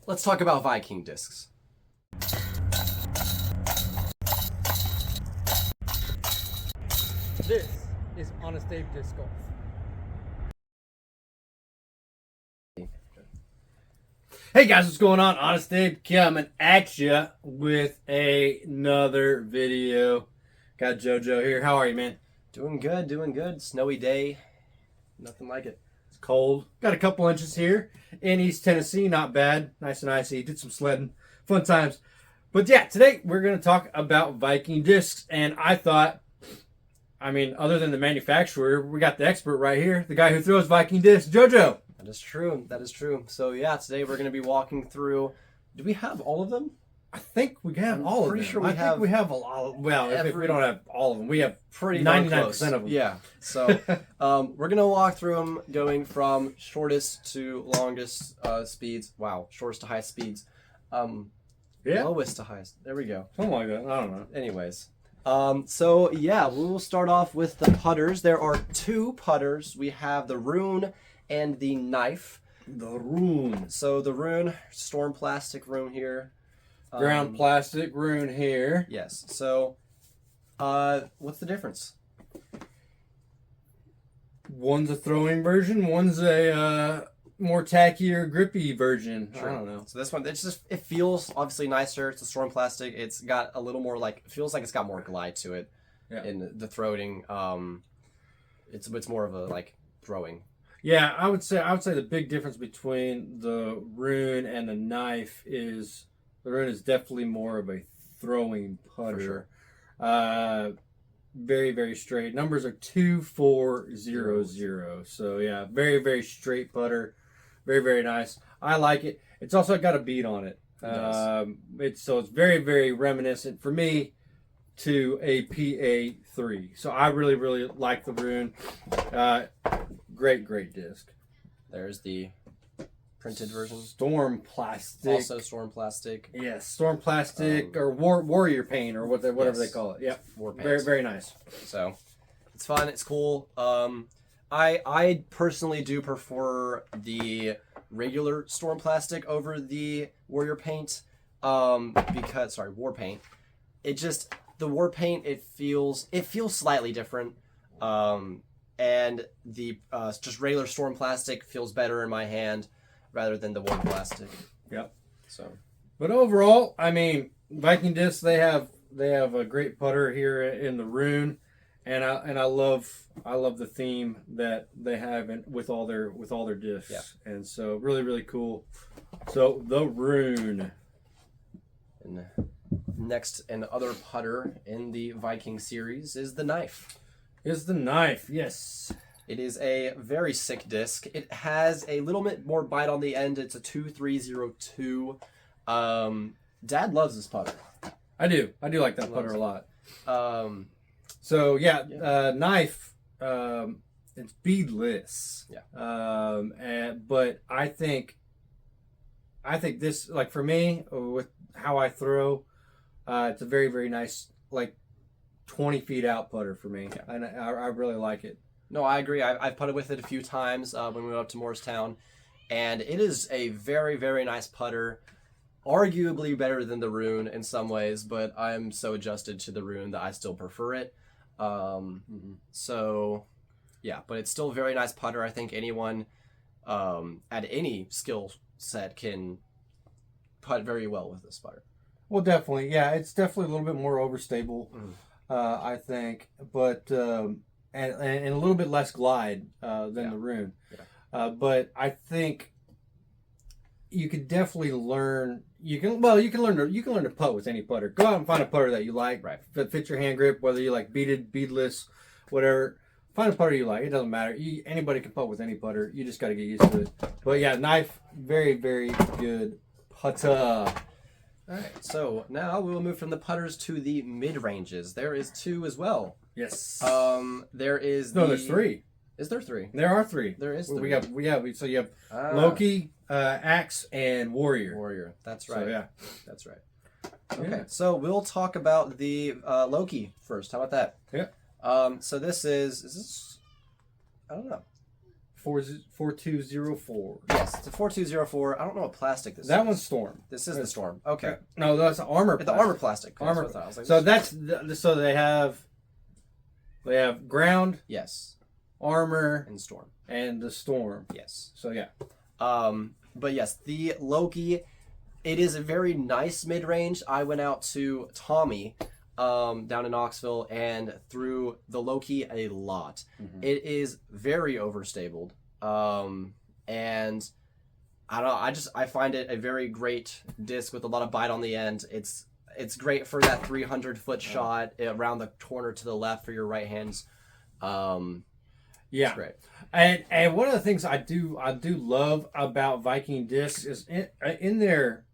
let's talk about Viking discs. This is Honest Abe Disc Golf. Hey guys, what's going on? Honest Abe coming at you with another video. Got JoJo here. How are you, man? Doing good, doing good. Snowy day. Nothing like it. It's cold. Got a couple inches here in East Tennessee. Not bad. Nice and icy. Did some sledding. Fun times. But yeah, today we're going to talk about Viking discs. And I thought, other than the manufacturer, we got the expert right here. The guy who throws Viking discs, JoJo. That is true. That is true. So yeah, today we're going to be walking through. Do we have all of them? I think we have all of them. Pretty sure I think we have a lot. Well, if we don't have all of them, we have pretty 99% of them. Yeah. So we're going to walk through them going from shortest to longest speeds. Wow. Shortest to highest speeds. Yeah. Lowest to highest. There we go. Something like that. I don't know. Anyways. So yeah, we will start off with the putters. There are two putters. We have the Rune and the Knife. The Rune. So the Rune, storm plastic Rune here. Ground plastic Rune here. Yes. So, what's the difference? One's a throwing version. One's a more tackier, grippy version. Sure. I don't know. So this one, it feels obviously nicer. It's a storm plastic. It's got a little more feels like it's got more glide to it. Yeah. In the throwing, it's more of a throwing. Yeah, I would say the big difference between the Rune and the Knife is the Rune is definitely more of a throwing putter. For sure. Very, very straight. Numbers are 2, 4, 0, 0. So yeah, very, very straight putter. Very, very nice. I like it. It's also got a bead on it. It's very, very reminiscent for me to a PA3. So I really, really like the Rune. Great disc. There's the printed version. Storm plastic. Also storm plastic. Yes, storm plastic or warrior paint or whatever they call it. Yep. War paint. Very, very nice. So it's fun. It's cool. I personally do prefer the regular storm plastic over the warrior paint. War paint. The war paint it feels slightly different. And the just regular storm plastic feels better in my hand rather than the war plastic. Yep. So, but overall, Viking discs they have a great putter here in the Rune, and I love the theme that they have with all their discs. Yeah. And so really, really cool. So the Rune. And next, and other putter in the Viking series is the Knife. Is the Knife, yes. It is a very sick disc. It has a little bit more bite on the end. It's a 2302. Dad loves this putter. I do like that putter a lot. Yeah. Knife, it's beadless. Yeah. But I think this, for me, with how I throw, it's a very, very nice, 20 feet out putter for me. Yeah. And I really like it. No, I agree. I've putted with it a few times when we went up to Morristown, and it is a very, very nice putter. Arguably better than the Rune in some ways, but I'm so adjusted to the Rune that I still prefer it. So, yeah, but it's still a very nice putter. I think anyone at any skill set can putt very well with this putter. Well, definitely. Yeah, it's definitely a little bit more overstable. I think, but and a little bit less glide than the Rune. Yeah. But I think you could definitely learn. You can learn to putt with any putter. Go out and find a putter that you like. Right. That fits your hand grip. Whether you like beaded, beadless, whatever. Find a putter you like. It doesn't matter. Anybody can putt with any putter. You just got to get used to it. But yeah, Knife, very, very good putter. All right, so now we will move from the putters to the mid-ranges. There is two as well. Yes. There is there's three. Is there three? There are three. There is three. So you have Loki, Axe, and Warrior. Warrior. That's right. So, yeah. That's right. Okay, so we'll talk about the Loki first. How about that? Yeah. So this is this? I don't know. 4204. Yes, it's a 4204. I don't know what plastic this is. That one's Storm. This is the Storm. Okay. No, that's armor. The armor plastic. Armor. That's what I was like, So so they have ground, yes, armor, and Storm. and the Storm. Yes. So yeah. But yes, the Loki, it is a very nice mid-range. I went out to Tommy down in Knoxville and threw the Loki a lot. Mm-hmm. It is very overstabled. And I don't know, I find it a very great disc with a lot of bite on the end. It's great for that 300-foot shot around the corner to the left for your right hands. Yeah, great. And one of the things I do love about Viking discs is in their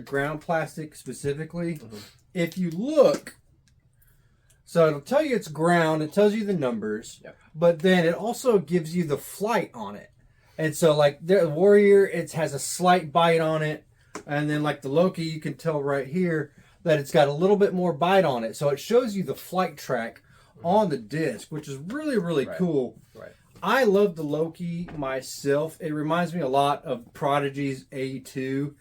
ground plastic specifically. Mm-hmm. If you look, so it'll tell you it's ground. It tells you the numbers, yep. But then it also gives you the flight on it. And so like the Warrior, it has a slight bite on it, and then like the Loki, you can tell right here that it's got a little bit more bite on it. So it shows you the flight track on the disc, which is really, really cool. Right. I love the Loki myself. It reminds me a lot of Prodigy's A2.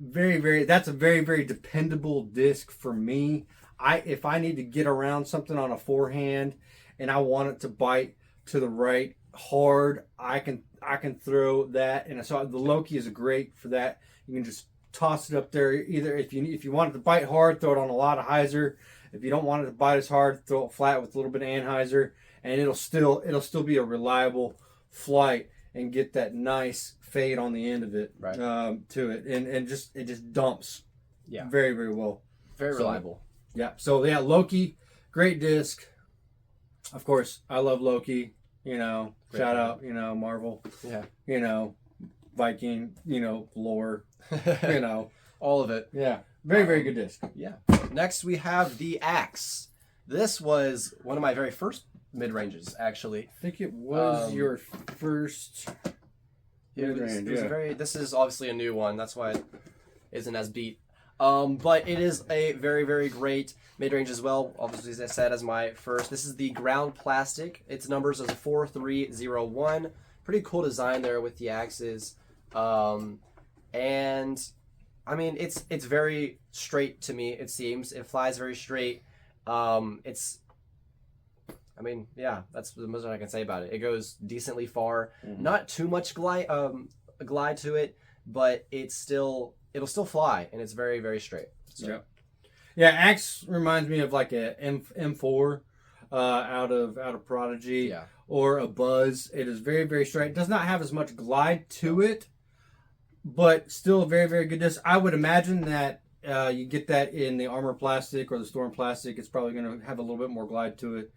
That's a very, very dependable disc for me. If I need to get around something on a forehand and I want it to bite to the right hard, I can throw that. And so the Loki is great for that. You can just toss it up there. Either if you want it to bite hard, throw it on a lot of hyzer. If you don't want it to bite as hard, throw it flat with a little bit of anhyzer, and it'll still be a reliable flight and get that nice fade on the end of it, right. To it, and it just dumps, yeah, very, very well, very reliable. Yeah. So yeah, Loki, great disc. Of course, I love Loki. Shout out, Marvel. Yeah. Viking. Lore. All of it. Yeah. Very, very good disc. Yeah. Next, we have the Axe. This was one of my very first mid-ranges, actually. I think it was your first mid-range. This is obviously a new one. That's why it isn't as beat. But it is a very, very great mid-range as well. Obviously, as I said, as my first. This is the ground plastic. Its numbers is a 4301. Pretty cool design there with the axes. And I mean, it's very straight to me, it seems. It flies very straight. That's the most I can say about it. It goes decently far. Mm-hmm. Not too much glide to it, but it'll still fly, and it's very, very straight. So. Yeah, Axe reminds me of like a M4 out of Prodigy, or a Buzz. It is very, very straight. It does not have as much glide to it, but still a very, very good disc. I would imagine that you get that in the armor plastic or the Storm plastic. It's probably going to have a little bit more glide to it.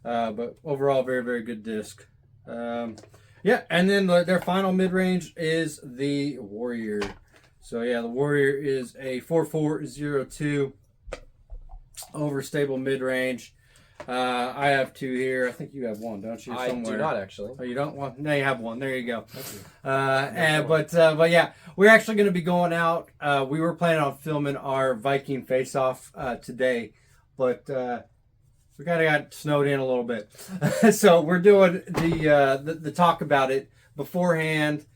But overall, very, very good disc. And then their final mid-range is the Warrior. So yeah, the Warrior is a 4402 overstable mid-range. I have two here. I think you have one, don't you? I do not, actually. Oh, you don't? Well, now you have one. There you go. Thank you. But yeah, we're actually going to be going out. We were planning on filming our Viking face-off today, but we kind of got snowed in a little bit. So we're doing the talk about it beforehand.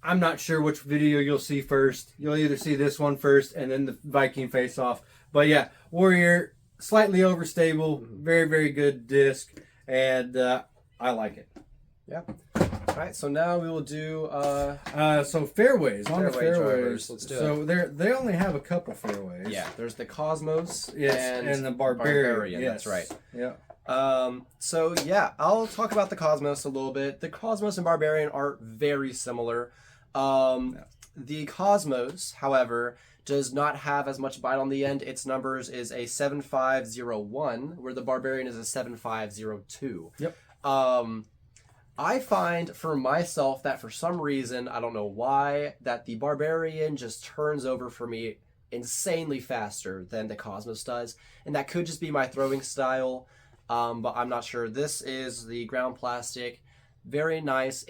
I'm not sure which video you'll see first. You'll either see this one first and then the Viking face-off. But yeah, Warrior, slightly overstable, very, very good disc, and I like it. Yeah. All right, so now we will do fairways. On the fairways. Drivers. Let's do it. They only have a couple fairways. Yeah, there's the Cosmos and the Barbarian. Yes. That's right. Yeah. So yeah, I'll talk about the Cosmos a little bit. The Cosmos and Barbarian are very similar. The Cosmos, however, does not have as much bite on the end. Its numbers is a 7501, where the Barbarian is a 7502. Yep. I find for myself that for some reason, I don't know why, that the Barbarian just turns over for me insanely faster than the Cosmos does. And that could just be my throwing style, but I'm not sure. This is the ground plastic. Very nice.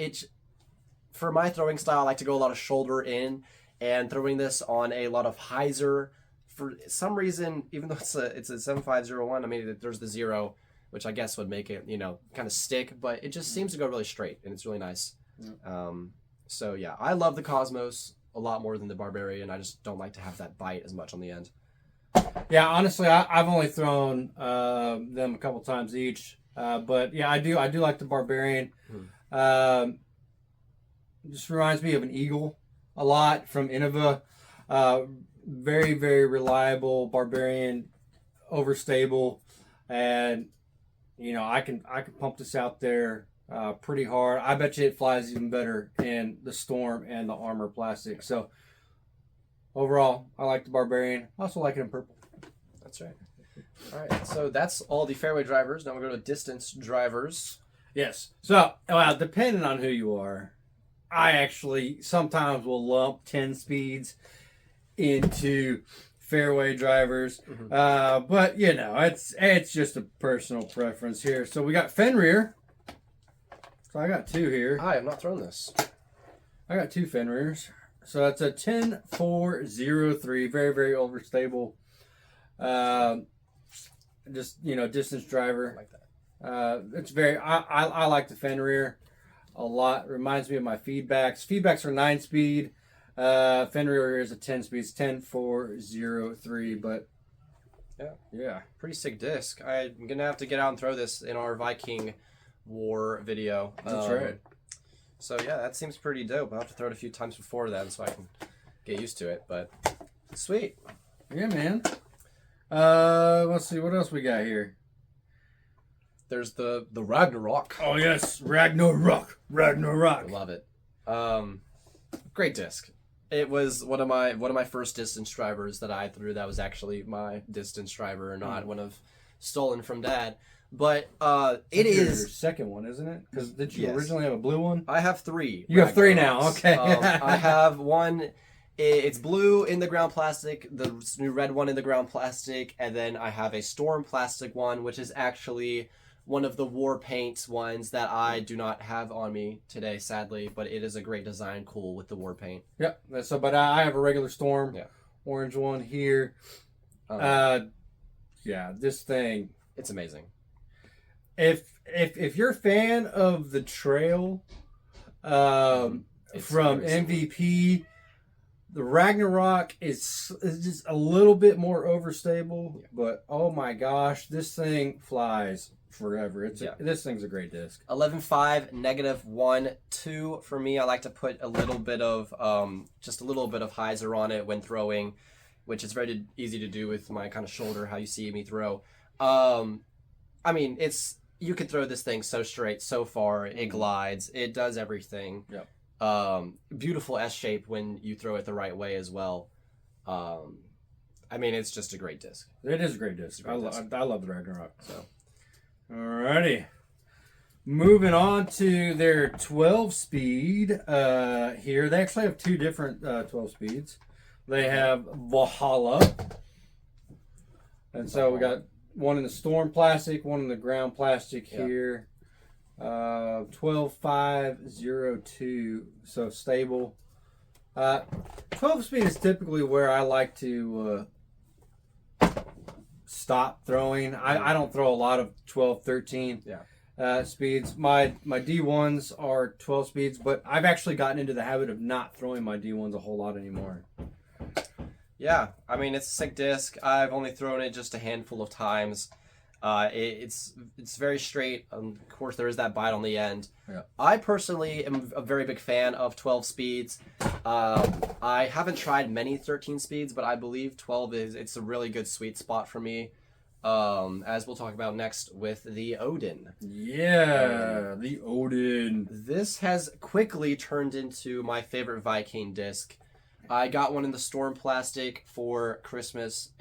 For my throwing style, I like to go a lot of shoulder in, and throwing this on a lot of hyzer. For some reason, even though it's a 7501, I mean, there's the 0, which I guess would make it, kind of stick, but it just seems to go really straight, and it's really nice. Yeah. So yeah, I love the Cosmos a lot more than the Barbarian. I just don't like to have that bite as much on the end. Yeah, honestly, I've only thrown them a couple times each, but yeah, I do like the Barbarian. Just reminds me of an Eagle a lot from Innova. Very, very reliable Barbarian, overstable, and I can pump this out there pretty hard. I bet you it flies even better in the Storm and the Armor plastic. So overall, I like the Barbarian. I also like it in purple. That's right. All right, so that's all the fairway drivers. Now we're going to distance drivers. Yes. So, well, depending on who you are, I actually sometimes will lump 10 speeds into fairway drivers. But, it's just a personal preference here. So we got Fenrir. So I got two here. I have not thrown this. I got two Fenrirs. So that's a 10-4-0-3. Very, very overstable. Distance driver. I like that. It's very. I like the Fenrir a lot. Reminds me of my feedbacks. Feedbacks are 9-speed. Fenrir is a 10-speed. It's 10-4-0-3. But yeah, pretty sick disc. I'm gonna have to get out and throw this in our Viking War video. That's right. So yeah, that seems pretty dope. I'll have to throw it a few times before then so I can get used to it. But sweet. Yeah, man. Let's see what else we got here. There's the Ragnarok. Oh yes, Ragnarok. I love it. Great disc. It was one of my first distance drivers that I threw. That was actually my distance driver, not one of stolen from Dad. But it is your second one, isn't it? Because did you originally have a blue one? I have 3. You have 3 now. Okay. I have one. It's blue in the ground plastic, the new red one in the ground plastic, and then I have a Storm plastic one, which is actually one of the war paint ones that I do not have on me today, sadly, but it is a great design, cool with the war paint. Yep. So, but I have a regular Storm, orange one here. This thing, it's amazing. If you're a fan of the trail, from MVP. The Ragnarok is just a little bit more overstable, but oh my gosh, this thing flies forever. This thing's a great disc. 11.5, -1.2 for me. I like to put a little bit of just a little bit of hyzer on it when throwing, which is very easy to do with my kind of shoulder. How you see me throw. I mean, you could throw this thing so straight, so far. It glides. It does everything. Yep. Beautiful S shape when you throw it the right way as well. I mean, it's just a great disc. It is a great disc. I love the Ragnarok. So, alrighty, moving on to their 12-speed. Here they actually have 2 different 12 speeds. They have Valhalla, and so we got one in the Storm plastic, one in the ground plastic here. 12.5-0.2, so stable. 12 speed is typically where I like to stop throwing. I don't throw a lot of 12, 13 speeds. My D1s are 12 speeds, but I've actually gotten into the habit of not throwing my D1s a whole lot anymore. Yeah, I mean, it's a sick disc. I've only thrown it just a handful of times. It's very straight. Of course, there is that bite on the end. Yeah. I personally am a very big fan of 12 speeds. I haven't tried many 13 speeds, but I believe 12 it's a really good sweet spot for me. As we'll talk about next with the Odin. Yeah, the Odin. This has quickly turned into my favorite Viking disc. I got one in the Storm plastic for Christmas,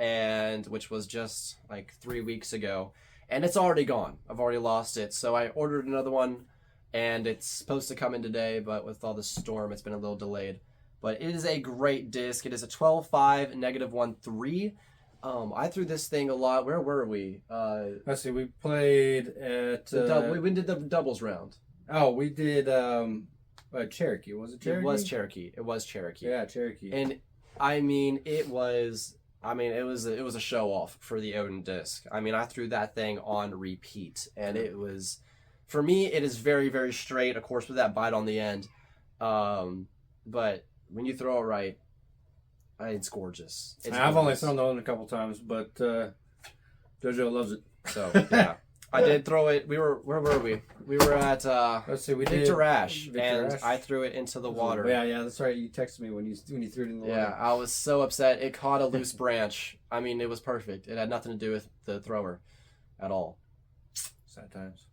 which was just like 3 weeks ago, and it's already gone. I've already lost it, so I ordered another one, and it's supposed to come in today, but with all the storm, it's been a little delayed. But it is a great disc. It is a 12.5, -1.3. I threw this thing a lot. Where were we? Let's see. We played at we did the doubles round. Oh, we did. Cherokee. Was it Cherokee? It was Cherokee. Yeah, Cherokee. And I mean, it was I mean, it was a show off for the Odin disc. I mean, I threw that thing on repeat, and it was, for me, it is very, very straight. Of course, with that bite on the end, but when you throw it right, it's gorgeous. I've only thrown the Odin a couple times, but JoJo loves it. So yeah, I did throw it. Where were we? We were at Let's see, we Victor Ash, Victor and Ash. I threw it into the water. Yeah, that's right. You texted me when you threw it in the water. Yeah, I was so upset. It caught a loose branch. I mean, it was perfect. It had nothing to do with the thrower at all. Sad times.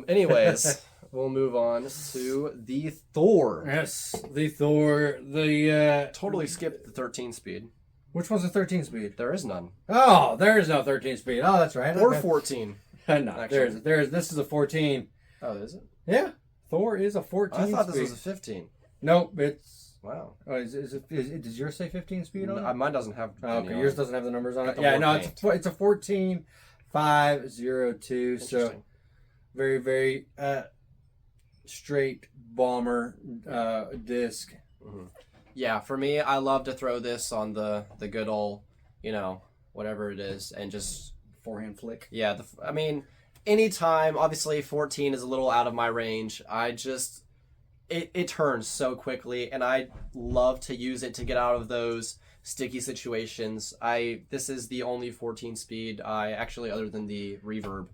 Anyways, we'll move on to the Thor. Yes, the Thor. The Totally skipped the 13 speed. which one's the 13 speed? There is none. Oh, there is no 13 speed. Oh, that's right. Or Okay. 14. No, Actually. there's. This is a 14. Oh, is it? Yeah, Thor is a 14. I thought speed. this was a 15. Nope, it's. Wow. Oh, does yours say 15 speed on it? Mine doesn't have. Oh, okay, yours doesn't have the numbers on Got it. the Yeah, war no, paint. it's a 14.502. So Interesting. very, very straight bomber disc. Mhm. Yeah, for me, I love to throw this on the good old, whatever it is, and just Forehand flick. yeah. I mean, anytime. Obviously, 14 is a little out of my range. I just it turns so quickly, and I love to use it to get out of those sticky situations. This is the only 14 speed I actually, other than the reverb.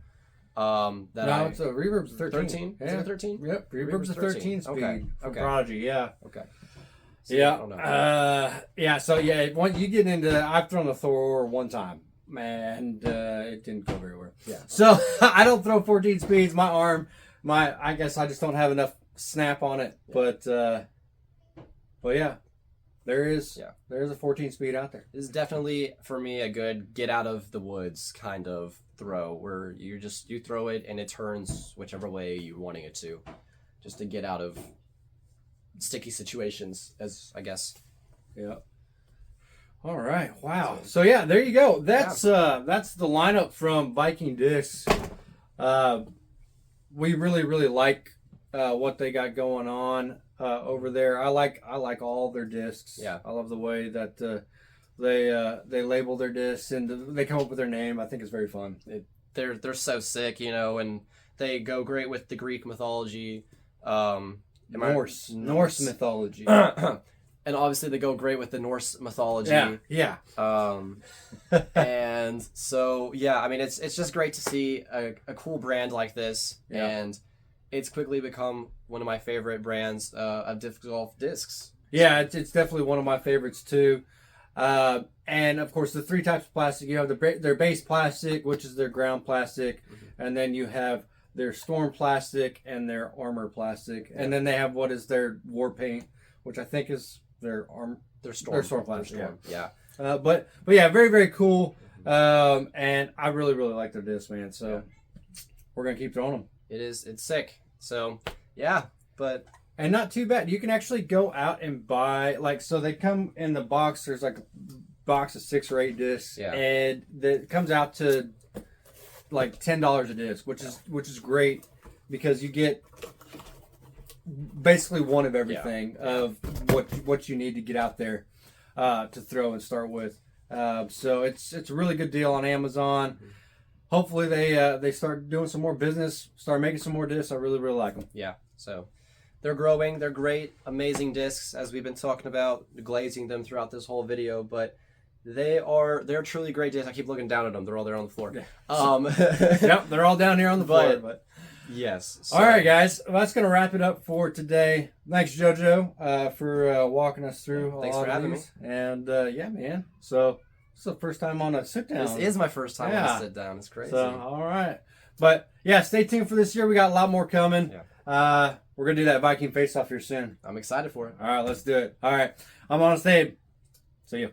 It's a Reverb's 13. 13? Yeah. Is it 13? Yep, Reverb's a 13 speed. Okay. From Okay. Prodigy, yeah. Okay. So, I don't know. So once you get into, I've thrown a Thor one time, and it didn't go very well. Yeah. So I don't throw 14 speeds. My arm, I guess I just don't have enough snap on it. Yeah. But yeah, there is Yeah. a 14 speed out there. This is definitely for me a good get out of the woods kind of throw where you throw it and it turns whichever way you're wanting it to, just to get out of sticky situations, as I guess. Yeah. All right. Wow. So yeah, there you go. That's the lineup from Viking Discs. We really like what they got going on over there. I like all their discs. Yeah. I love the way that they label their discs and they come up with their name. I think it's very fun. They're so sick, and they go great with the Greek mythology. Norse mythology. And obviously they go great with the Norse mythology. Yeah. And so yeah, I mean it's just great to see a cool brand like this, Yeah. and it's quickly become one of my favorite brands of disc golf discs. Yeah, it's definitely one of my favorites too. And of course, the three types of plastic. You have their base plastic, which is their ground plastic, and then you have their storm plastic and their armor plastic, and then they have what is their war paint, which I think is their storm plastic. Yeah. But yeah, very very cool. And I really like their discs, man. So we're gonna keep throwing them. It's sick. So yeah, but And not too bad. You can actually go out and buy, so they come in the box. There's like a box of 6 or 8 discs, Yeah. and it comes out to like $10 a disc, which is great because you get basically one of everything of what you need to get out there to throw and start with. So it's a really good deal on Amazon. Hopefully they start doing some more business, start making some more discs. I really like them. yeah, so they're growing. They're great, amazing discs, as we've been talking about, glazing them throughout this whole video. But they're truly great discs. I keep looking down at them. They're all there on the floor. Yeah. Yep, they're all down here on the floor. But yes. So, all right, guys, well, that's gonna wrap it up for today. Thanks, JoJo, for walking us through. Thanks for having me. And yeah, man. So this is the first time on a sit down. This is my first time on a sit down. It's crazy. So all right, but yeah, stay tuned for this year. We got a lot more coming. Yeah. We're gonna do that Viking face off here soon. I'm excited for it. All right, let's do it. All right, I'm Honest Abe. See you.